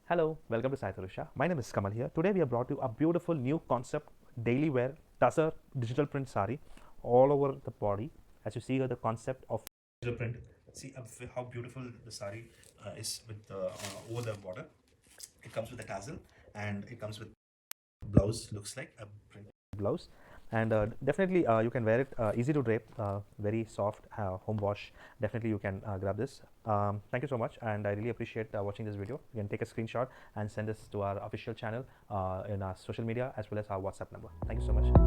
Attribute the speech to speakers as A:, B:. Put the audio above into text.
A: Hello, welcome to SaiTarusha. My name is Kamal here. Today we have brought you a beautiful new concept daily wear Tussar digital print sari all over the body. As you see here, the concept of digital print. See how beautiful the sari is with over the border. It comes with a tassel and it comes with blouse. Looks like a print blouse, and definitely you can wear it. Easy to drape, very soft, home wash. Definitely you can grab this. Thank you so much, and I really appreciate watching this video. You can take a screenshot and send this to our official channel in our social media as well as our WhatsApp number. Thank you so much.